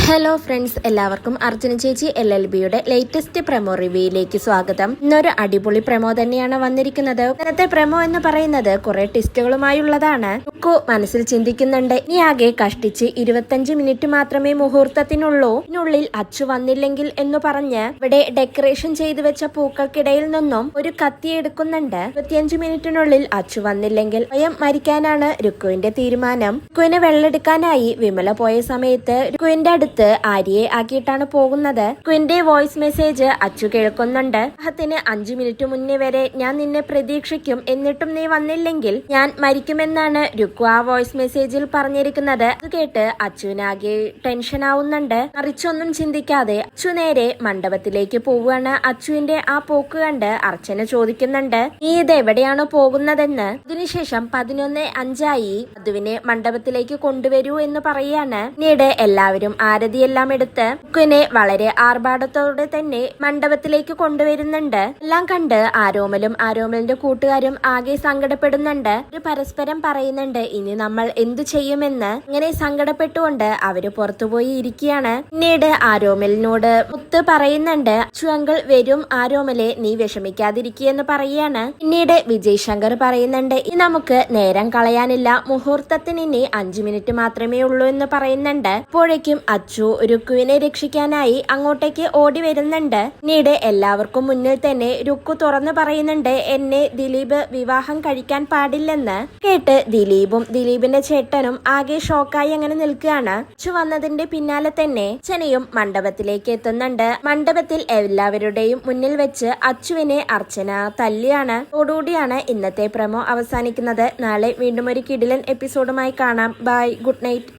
Hello friends, എല്ലാവർക്കും അർജുന ചേച്ചി LLBയുടെ latest promo റിവ്യൂയിലേക്ക് സ്വാഗതം. ഇന്നൊരു അടിപൊളി പ്രമോ തന്നെയാണ് വന്നിരിക്കുന്നത്. ഇന്നത്തെ പ്രമോ എന്ന് പറയുന്നത് കുറെ ടിസ്റ്റുകളുമായുള്ളതാണ്. രുക്കു മനസ്സിൽ ചിന്തിക്കുന്നുണ്ട്, ഇനി ആകെ കഷ്ടിച്ച് 25 മിനിറ്റ് മാത്രമേ മുഹൂർത്തത്തിനുള്ളൂ. ഇതിനുള്ളിൽ അച്ചു വന്നില്ലെങ്കിൽ എന്ന് പറഞ്ഞ് ഇവിടെ ഡെക്കറേഷൻ ചെയ്തു വെച്ച പൂക്കൾക്കിടയിൽ നിന്നും ഒരു കത്തി എടുക്കുന്നുണ്ട്. 25 മിനിറ്റിനുള്ളിൽ അച്ചു വന്നില്ലെങ്കിൽ സ്വയം മരിക്കാനാണ് രുക്കുവിന്റെ തീരുമാനം. രുക്കുവിന് വെള്ളെടുക്കാനായി വിമല പോയ സമയത്ത് രുക്കുവിന്റെ അടുത്ത് ആര്യയെ ആക്കിയിട്ടാണ് പോകുന്നത്. രുക്കുവിന്റെ വോയിസ് മെസ്സേജ് അച്ചു കേൾക്കുന്നുണ്ട്. അദ്ദേഹത്തിന് 5 മിനിറ്റ് മുന്നേ വരെ ഞാൻ നിന്നെ പ്രതീക്ഷിക്കും, എന്നിട്ടും നീ വന്നില്ലെങ്കിൽ ഞാൻ മരിക്കുമെന്നാണ് രുക്കു ആ വോയിസ് മെസ്സേജിൽ പറഞ്ഞിരിക്കുന്നത്. അത് കേട്ട് അച്ചുവിനാകെ ടെൻഷൻ ആവുന്നുണ്ട്. മറിച്ചൊന്നും ചിന്തിക്കാതെ അച്ചു നേരെ മണ്ഡപത്തിലേക്ക് പോവുകയാണ്. അച്ചുവിന്റെ ആ പോക്ക് കണ്ട് അർച്ചന ചോദിക്കുന്നുണ്ട്, നീ ഇത് എവിടെയാണോ പോകുന്നതെന്ന്. അതിനുശേഷം 11:05 മധുവിനെ മണ്ഡപത്തിലേക്ക് കൊണ്ടുവരൂ എന്ന് പറയാണ്. പിന്നീട് എല്ലാവരും ആരതിയെല്ലാം എടുത്ത് രുക്കുവിനെ വളരെ ആർഭാടത്തോടെ തന്നെ മണ്ഡപത്തിലേക്ക് കൊണ്ടുവരുന്നുണ്ട്. എല്ലാം കണ്ട് ആരോമലിന്റെ കൂട്ടുകാരും ആകെ സങ്കടപ്പെടുന്നുണ്ട്. ഒരു പരസ്പരം പറയുന്നുണ്ട്, ഇനി നമ്മൾ എന്തു ചെയ്യുമെന്ന്. ഇങ്ങനെ സങ്കടപ്പെട്ടുകൊണ്ട് അവര് പുറത്തുപോയി ഇരിക്കുകയാണ്. പിന്നീട് ആരോമലിനോട് മുത്ത് പറയുന്നുണ്ട്, അച്ചു അങ്കിൾ വരും ആരോമലെ, നീ വിഷമിക്കാതിരിക്കുകയെന്ന് പറയാണ്. പിന്നീട് വിജയ് ശങ്കർ പറയുന്നുണ്ട്, ഇനി നമുക്ക് നേരം കളയാനില്ല, മുഹൂർത്തത്തിന് ഇനി 5 മിനിറ്റ് മാത്രമേ ഉള്ളൂ എന്ന് പറയുന്നുണ്ട്. അപ്പോഴേക്കും അച്ചു രുക്കുവിനെ രക്ഷിക്കാനായി അങ്ങോട്ടേക്ക് ഓടി വരുന്നുണ്ട്. പിന്നീട് എല്ലാവർക്കും മുന്നിൽ തന്നെ രുക്കു തുറന്നു പറയുന്നുണ്ട്, എന്നെ ദിലീപ് വിവാഹം കഴിക്കാൻ പാടില്ലെന്ന്. കേട്ട് ദിലീപിന്റെ ചേട്ടനും ആകെ ഷോക്കായി അങ്ങനെ നിൽക്കുകയാണ്. അച്ചു വന്നതിന്റെ പിന്നാലെ തന്നെ അർച്ചനയും മണ്ഡപത്തിലേക്ക് എത്തുന്നുണ്ട്. മണ്ഡപത്തിൽ എല്ലാവരുടെയും മുന്നിൽ വെച്ച് അച്ചുവിനെ അർച്ചന തല്ലിയാണ്. അതോടുകൂടിയാണ് ഇന്നത്തെ പ്രമോ അവസാനിക്കുന്നത്. നാളെ വീണ്ടും ഒരു കിടിലൻ എപ്പിസോഡുമായി കാണാം. Bye, good night.